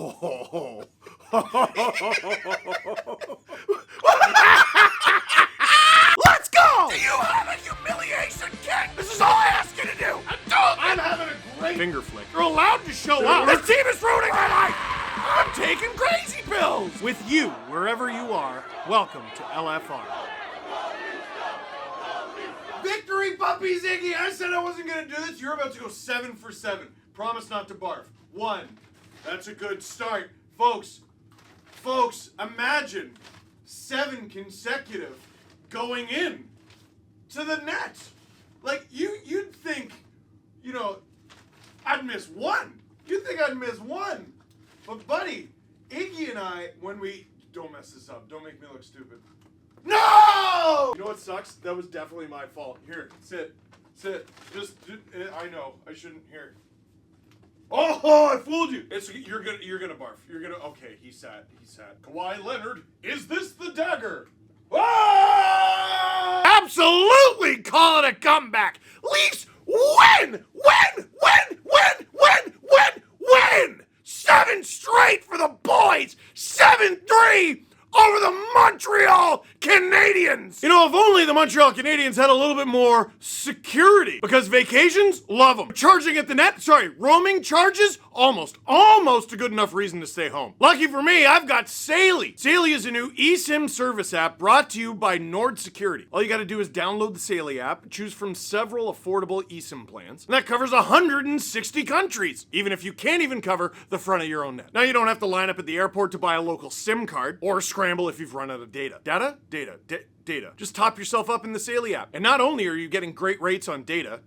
Oh. Let's go! Do you have a humiliation kit? This is all I ask you to do. I'm having a great finger flick. You're allowed to show up. This team is ruining my life. I'm taking crazy pills. With you, wherever you are, welcome to LFR. Victory, puppies, Iggy! I said I wasn't gonna do this. You're about to go 7 for 7. Promise not to barf. 1. That's a good start. Folks, imagine 7 consecutive going in to the net. Like, you'd think, I'd miss 1. You'd think I'd miss 1. But, buddy, Iggy and I, when we... Don't mess this up. Don't make me look stupid. No! You know what sucks? That was definitely my fault. Here, sit. I know. I shouldn't. Here. Oh, I fooled you. You're gonna barf. Okay, he sat. Kawhi Leonard, is this the dagger? Ah! Absolutely call it a comeback. Leafs win! 7 straight for the boys. 7-3 over the Montreal Canadiens! If only the Montreal Canadiens had a little bit more security. Because vacations, love them. Charging at the net, roaming charges, almost a good enough reason to stay home. Lucky for me, I've got Saley. Saley is a new eSIM service app brought to you by Nord Security. All you gotta do is download the Saley app, choose from several affordable eSIM plans, and that covers 160 countries, even if you can't even cover the front of your own net. Now you don't have to line up at the airport to buy a local SIM card, or scramble if you've run out of data. Data. Just top yourself up in the Saley app. And not only are you getting great rates on data,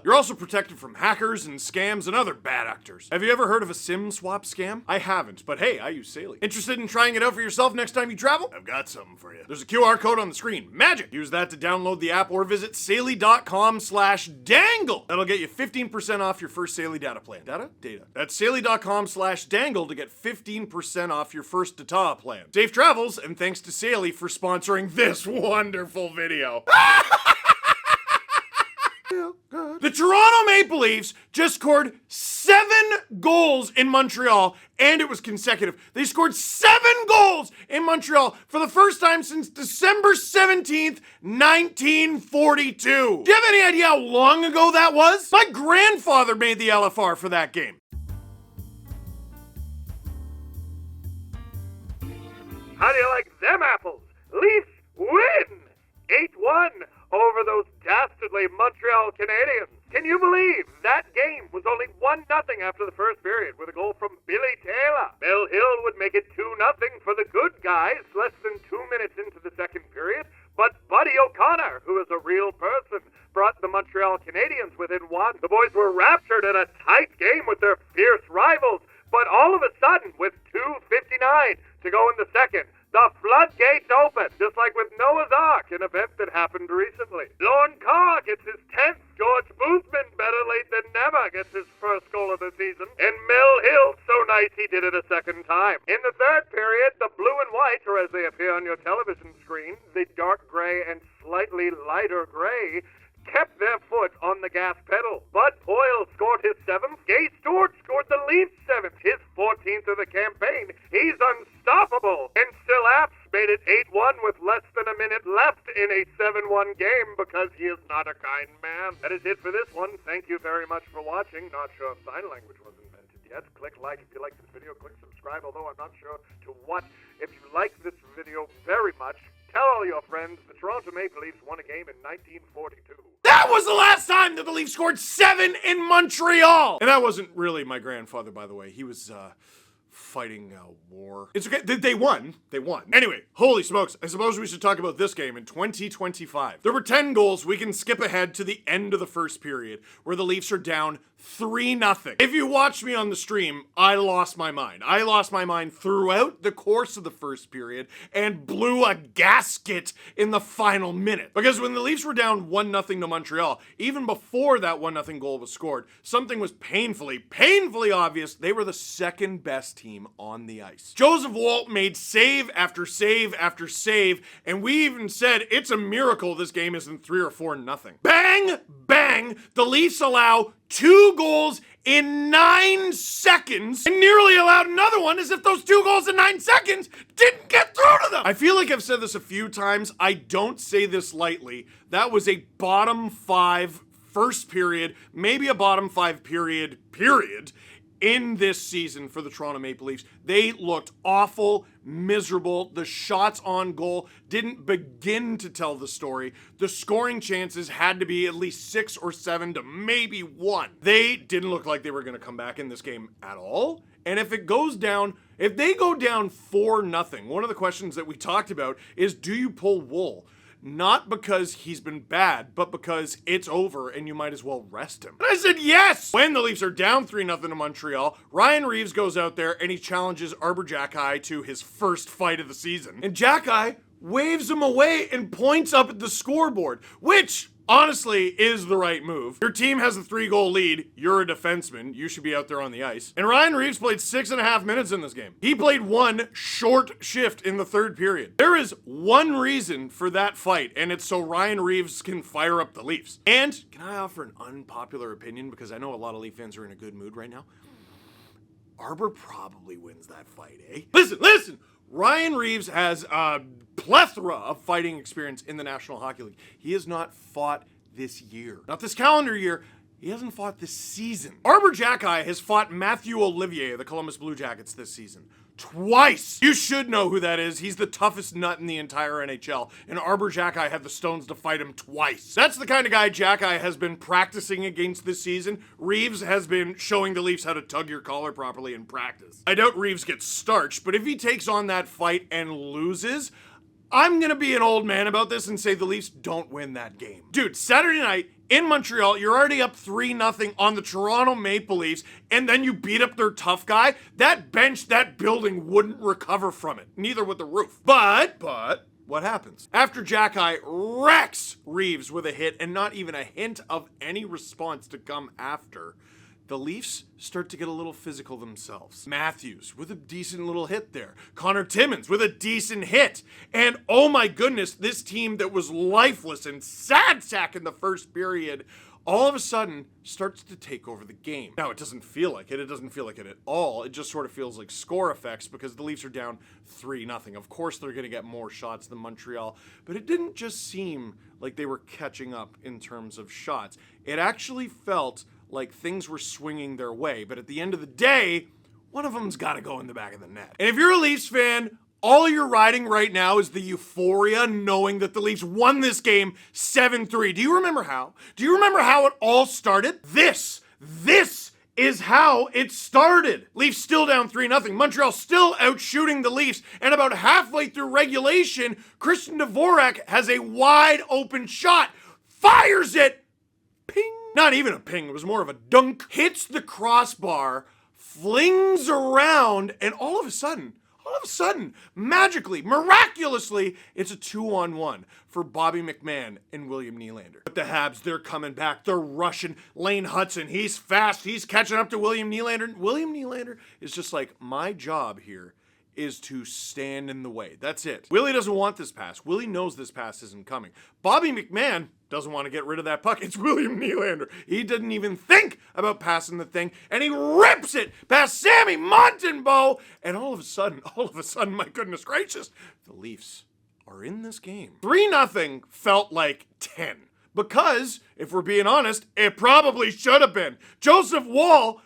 you're also protected from hackers and scams and other bad actors. Have you ever heard of a SIM swap scam? I haven't, but hey, I use Saley. Interested in trying it out for yourself next time you travel? I've got something for you. There's a QR code on the screen. Magic! Use that to download the app or visit Saley.com/dangle. That'll get you 15% off your first Saley data plan. Data? That's Saley.com/dangle to get 15% off your first data plan. Safe travels, and thanks to Saley for sponsoring this wonderful video. The Toronto Maple Leafs just scored 7 goals in Montreal, and it was consecutive. They scored 7 goals in Montreal for the first time since December 17th, 1942. Do you have any idea how long ago that was? My grandfather made the LFR for that game. How do you like them apples? Leafs win! 8-1 over those dastardly Montreal Canadiens. Can you believe that game was only 1-0 after the first period with a goal from Billy Taylor? Bill Hill would make it 2-0 for the good guys less than 2 minutes into the second period, but Buddy O'Connor, who is a real person, brought the Montreal Canadiens within 1. The boys were raptured in a tight game with their fierce rivals, but all of a sudden, with 2:59 to go in the second, the floodgates open, just like with Noah's Ark, an event that happened recently. Lorne Carr gets his 10th. George Boothman, better late than never, gets his first goal of the season. And Mel Hill, so nice he did it a second time. In the third period, the blue and white, or as they appear on your television screen, the dark gray and slightly lighter gray, kept their foot on the gas pedal. Bud Poyle scored his 7th. Gay Stewart scored the Leafs' 7th, his 14th of the campaign. He's unstoppable. And Still Apps made it 8-1 with less than a minute left in a 7-1 game because he is not a kind man. That is it for this one. Thank you very much for watching. Not sure if sign language was invented yet. Click like if you like this video. Click subscribe, although I'm not sure to what. If you like this video very much, tell all your friends the Toronto Maple Leafs won a game in 1942. That was the last time that the Leafs scored 7 in Montreal! And that wasn't really my grandfather, by the way. He was, fighting a war. It's okay. They won. Anyway, holy smokes. I suppose we should talk about this game in 2025. There were 10 goals. We can skip ahead to the end of the first period where the Leafs are down 3-0. If you watched me on the stream, I lost my mind. I lost my mind throughout the course of the first period and blew a gasket in the final minute. Because when the Leafs were down 1-0 to Montreal, even before that 1-0 goal was scored, something was painfully obvious. They were the second best team on the ice. Joseph Woll made save after save after save, and we even said it's a miracle this game isn't 3 or 4-0. Bang, bang, the Leafs allow 2 goals in 9 seconds and nearly allowed another one as if those 2 goals in 9 seconds didn't get through to them. I feel like I've said this a few times. I don't say this lightly. That was a bottom 5 first period, maybe a bottom 5 period in this season for the Toronto Maple Leafs. They looked awful, miserable. The shots on goal didn't begin to tell the story. The scoring chances had to be at least 6 or 7 to maybe 1. They didn't look like they were going to come back in this game at all. And if they go down 4-0, one of the questions that we talked about is, do you pull Woll? Not because he's been bad, but because it's over and you might as well rest him. And I said yes! When the Leafs are down 3-0 to Montreal, Ryan Reaves goes out there and he challenges Arbor Xhekaj to his first fight of the season. And Xhekaj waves him away and points up at the scoreboard, which honestly is the right move. Your team has a 3-goal lead. You're a defenseman. You should be out there on the ice. And Ryan Reaves played 6.5 minutes in this game. He played 1 short shift in the 3rd period. There is one reason for that fight, and it's so Ryan Reaves can fire up the Leafs. And can I offer an unpopular opinion, because I know a lot of Leaf fans are in a good mood right now? Arbor probably wins that fight, eh? Listen! Ryan Reaves has a plethora of fighting experience in the National Hockey League. He has not fought this year. Not this calendar year. He hasn't fought this season. Arbor Xhekaj has fought Matthew Olivier of the Columbus Blue Jackets this season. Twice. You should know who that is. He's the toughest nut in the entire NHL, and Arbor Xhekaj had the stones to fight him twice. That's the kind of guy Xhekaj has been practicing against this season. Reaves has been showing the Leafs how to tug your collar properly in practice. I doubt Reaves gets starched, but if he takes on that fight and loses, I'm gonna be an old man about this and say the Leafs don't win that game. Dude, Saturday night, in Montreal, you're already up 3-0 on the Toronto Maple Leafs, and then you beat up their tough guy. That bench, that building wouldn't recover from it. Neither would the roof. But, what happens? After Xhekaj wrecks Reaves with a hit and not even a hint of any response to come after, the Leafs start to get a little physical themselves. Matthews with a decent little hit there. Connor Timmins with a decent hit. And oh my goodness, this team that was lifeless and sad sack in the first period all of a sudden starts to take over the game. Now, it doesn't feel like it. It doesn't feel like it at all. It just sort of feels like score effects because the Leafs are down 3-0. Of course, they're going to get more shots than Montreal, but it didn't just seem like they were catching up in terms of shots. It actually felt like things were swinging their way, but at the end of the day, one of them's got to go in the back of the net. And if you're a Leafs fan, all you're riding right now is the euphoria knowing that the Leafs won this game 7-3. Do you remember how? Do you remember how it all started? This is how it started. Leafs still down 3-0. Montreal still out shooting the Leafs, and about halfway through regulation, Christian Dvorak has a wide open shot, fires it, ping. Not even a ping, it was more of a dunk. Hits the crossbar, flings around, and all of a sudden, magically, miraculously, it's a 2-on-1 for Bobby McMahon and William Nylander. But the Habs, they're coming back. They're rushing. Lane Hudson, he's fast. He's catching up to William Nylander. William Nylander is just like, my job here is to stand in the way. That's it. Willie doesn't want this pass. Willie knows this pass isn't coming. Bobby McMahon doesn't want to get rid of that puck. It's William Nylander. He didn't even think about passing the thing, and he rips it past Sammy Montembeault, and all of a sudden, my goodness gracious, the Leafs are in this game. 3-0 felt like 10, because, if we're being honest, it probably should have been. Joseph Woll,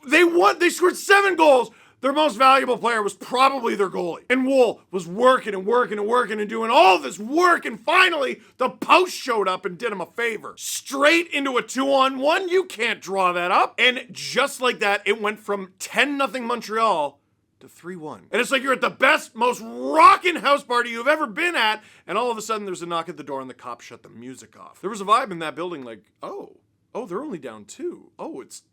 they scored 7 goals. Their most valuable player was probably their goalie. And Woll was working and doing all this work, and finally, the post showed up and did him a favor. Straight into a 2-on-1, you can't draw that up. And just like that, it went from 10-0 Montreal to 3-1. And it's like you're at the best, most rockin' house party you've ever been at, and all of a sudden there's a knock at the door and the cops shut the music off. There was a vibe in that building like, oh, they're only down 2. Oh, it's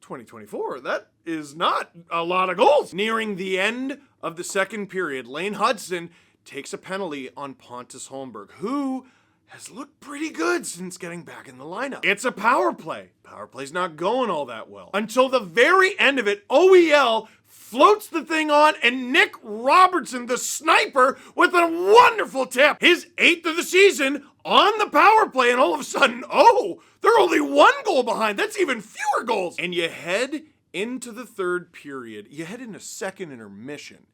2024. That is not a lot of goals. Nearing the end of the second period, Lane Hudson takes a penalty on Pontus Holmberg, who has looked pretty good since getting back in the lineup. It's a power play. Power play's not going all that well. Until the very end of it, OEL floats the thing on, and Nick Robertson, the sniper, with a wonderful tip. His 8th of the season on the power play, and all of a sudden, oh, they're only 1 goal behind. That's even fewer goals. And you head into the third period. You head into second intermission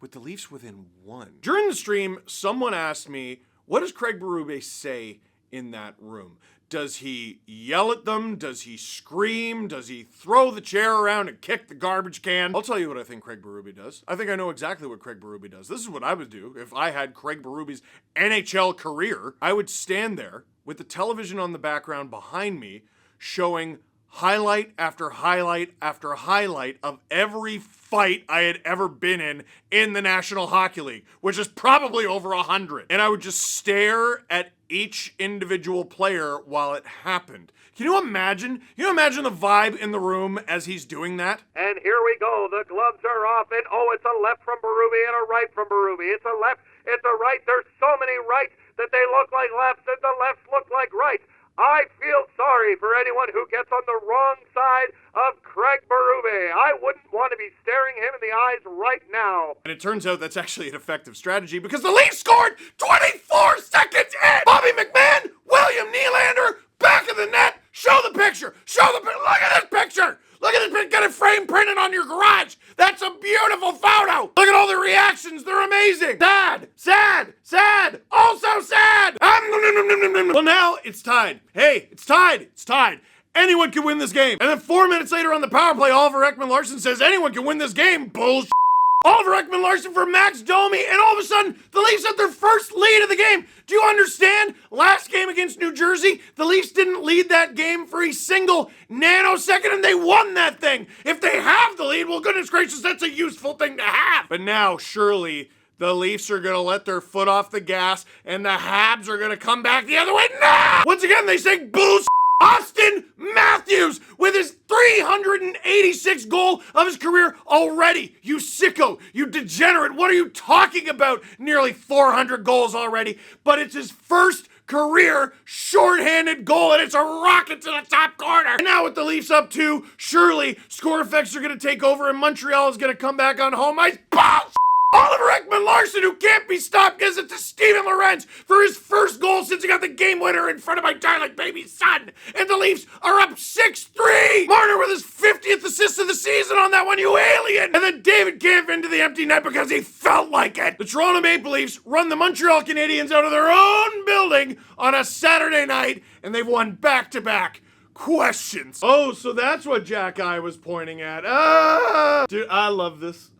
with the Leafs within 1. During the stream, someone asked me, what does Craig Berube say in that room? Does he yell at them? Does he scream? Does he throw the chair around and kick the garbage can? I'll tell you what I think Craig Berube does. I think I know exactly what Craig Berube does. This is what I would do if I had Craig Berube's NHL career. I would stand there with the television on the background behind me, showing highlight after highlight after highlight of every fight I had ever been in the National Hockey League, which is probably over 100. And I would just stare at each individual player while it happened. Can you imagine? The vibe in the room as he's doing that? And here we go. The gloves are off, and oh, it's a left from Berube and a right from Berube. It's a left, it's a right. There's so many rights that they look like lefts, and the lefts look like rights. I feel sorry for anyone who gets on the wrong side of Craig Berube. I wouldn't want to be staring him in the eyes right now. And it turns out that's actually an effective strategy because the Leafs scored 24 seconds in! Bobby McMahon, William Nylander, back of the net. Show the picture. Look at this picture. Look at this. Get a frame printed on your garage. That's a beautiful photo. Look at all the reactions. They're amazing. Sad. Also sad. Well, now it's tied. Hey, it's tied. Anyone can win this game. And then 4 minutes later on the power play, Oliver Ekman-Larsson says anyone can win this game. Bullshit. Oliver Ekman-Larsson for Max Domi, and all of a sudden, the Leafs have their first lead of the game. Do you understand? Last game against New Jersey, the Leafs didn't lead that game for a single nanosecond, and they won that thing. If they have the lead, well, goodness gracious, that's a useful thing to have. But now, surely, the Leafs are going to let their foot off the gas, and the Habs are going to come back the other way. No! Once again, they say bullshit. Austin Matthews with his 386th goal of his career already. You sicko, you degenerate. What are you talking about? Nearly 400 goals already, but it's his first career shorthanded goal, and it's a rocket to the top corner. And now with the Leafs up 2, surely score effects are going to take over, and Montreal is going to come back on home ice. Bullshit! Oliver Ekman-Larsson, who can't be stopped, gives it to Steven Lorenz for his first goal since he got the game winner in front of my darling baby son. And the Leafs are up 6-3. Marner with his 50th assist of the season on that one, you alien. And then David Kampf into the empty net because he felt like it. The Toronto Maple Leafs run the Montreal Canadiens out of their own building on a Saturday night, and they've won back-to-back questions. Oh, so that's what Jack I was pointing at. Dude, I love this.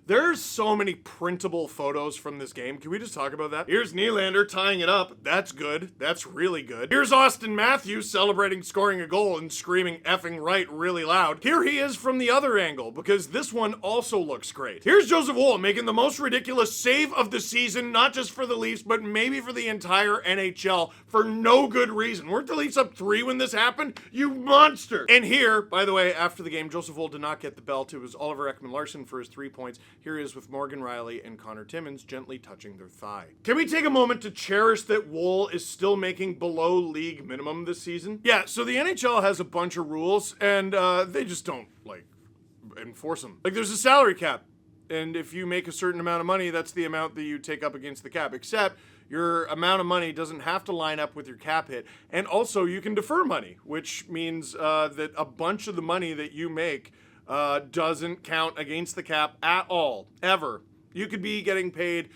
There's so many printable photos from this game. Can we just talk about that? Here's Nylander tying it up. That's good. That's really good. Here's Austin Matthews celebrating scoring a goal and screaming effing right really loud. Here he is from the other angle because this one also looks great. Here's Joseph Woll making the most ridiculous save of the season, not just for the Leafs, but maybe for the entire NHL for no good reason. Weren't the Leafs up 3 when this happened? You monster! And here, by the way, after the game, Joseph Woll did not get the belt. It was Oliver Ekman-Larsson for his 3 points. Here he is with Morgan Rielly and Connor Timmins gently touching their thigh. Can we take a moment to cherish that Woll is still making below league minimum this season? Yeah, so the NHL has a bunch of rules, and they just don't, enforce them. There's a salary cap, and if you make a certain amount of money, that's the amount that you take up against the cap, except your amount of money doesn't have to line up with your cap hit. And also, you can defer money, which means that a bunch of the money that you make doesn't count against the cap at all, ever. You could be getting paid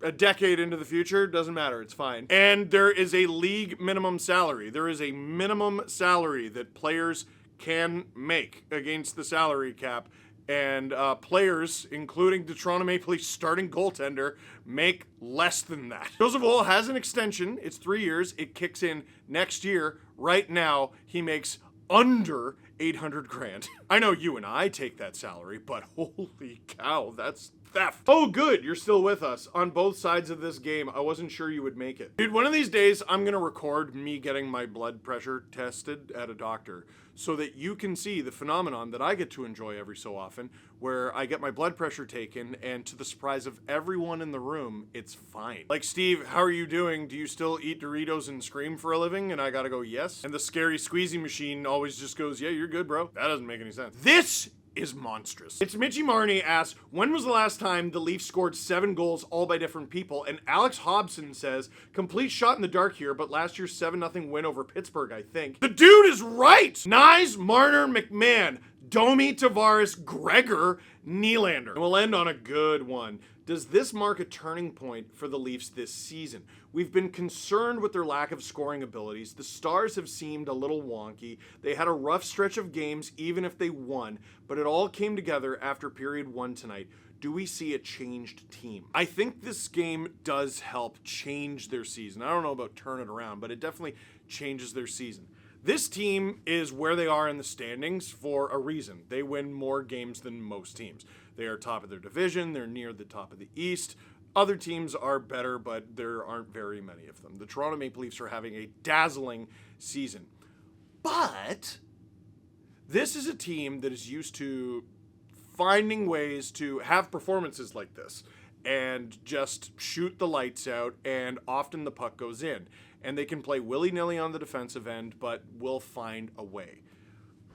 a decade into the future, doesn't matter, it's fine. And there is a league minimum salary. There is a minimum salary that players can make against the salary cap. And players, including the Toronto Maple Leafs starting goaltender, make less than that. Joseph Woll has an extension. It's 3 years. It kicks in next year. Right now, he makes under $800,000. I know you and I take that salary, but holy cow, that's theft. Oh, good, you're still with us on both sides of this game. I wasn't sure you would make it. Dude, one of these days, I'm gonna record me getting my blood pressure tested at a doctor so that you can see the phenomenon that I get to enjoy every so often, where I get my blood pressure taken, and to the surprise of everyone in the room, it's fine. Like, Steve, how are you doing? Do you still eat Doritos and scream for a living? And I gotta go, yes. And the scary squeezy machine always just goes, yeah, you're good, bro. That doesn't make any sense. This is monstrous. It's Mitchy Marnie asks, when was the last time the Leafs scored 7 goals all by different people? And Alex Hobson says, complete shot in the dark here, but last year's 7-0 win over Pittsburgh, I think. The dude is right! Nyes, Marner, McMahon, Domi, Tavares, Gregor, Nylander. And we'll end on a good one. Does this mark a turning point for the Leafs this season? We've been concerned with their lack of scoring abilities. The Stars have seemed a little wonky. They had a rough stretch of games, even if they won, but it all came together after period 1 tonight. Do we see a changed team? I think this game does help change their season. I don't know about turn it around, but it definitely changes their season. This team is where they are in the standings for a reason. They win more games than most teams. They are top of their division. They're near the top of the East. Other teams are better, but there aren't very many of them. The Toronto Maple Leafs are having a dazzling season. But this is a team that is used to finding ways to have performances like this and just shoot the lights out, and often the puck goes in. And they can play willy-nilly on the defensive end, but will find a way.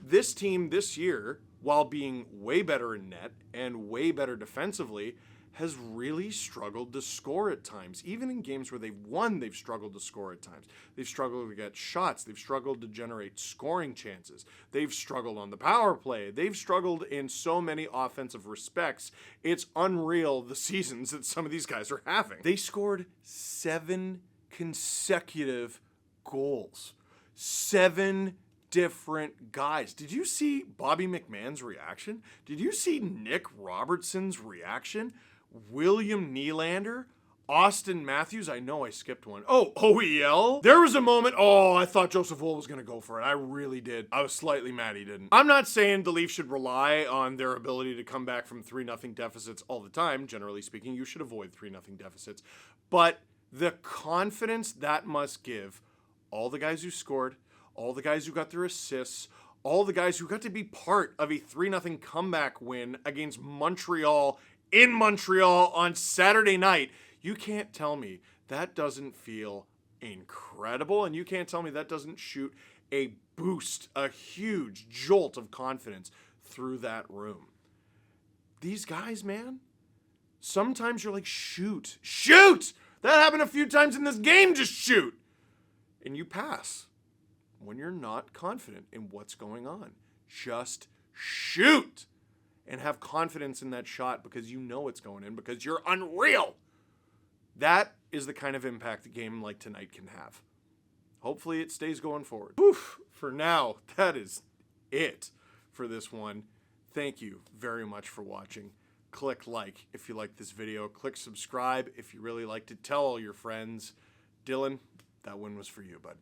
This team this year, while being way better in net and way better defensively, has really struggled to score at times. Even in games where they've won, they've struggled to score at times. They've struggled to get shots. They've struggled to generate scoring chances. They've struggled on the power play. They've struggled in so many offensive respects. It's unreal the seasons that some of these guys are having. They scored 7 consecutive goals. 7 different guys. Did you see Bobby McMahon's reaction? Did you see Nick Robertson's reaction? William Nylander? Austin Matthews? I know I skipped one. Oh, OEL? There was a moment, I thought Joseph Woll was going to go for it. I really did. I was slightly mad he didn't. I'm not saying the Leafs should rely on their ability to come back from 3-0 deficits all the time. Generally speaking, you should avoid 3-0 deficits. But the confidence that must give all the guys who scored, all the guys who got their assists, all the guys who got to be part of a 3-0 comeback win against Montreal in Montreal on Saturday night. You can't tell me that doesn't feel incredible, and you can't tell me that doesn't shoot a boost, a huge jolt of confidence through that room. These guys, man, sometimes you're like, shoot! That happened a few times in this game, just shoot! And you pass when you're not confident in what's going on. Just shoot! And have confidence in that shot because you know it's going in, because you're unreal. That is the kind of impact a game like tonight can have. Hopefully it stays going forward. Oof, for now, that is it for this one. Thank you very much for watching. Click like if you like this video. Click subscribe if you really liked it. Tell all your friends. Dylan, that one was for you, bud.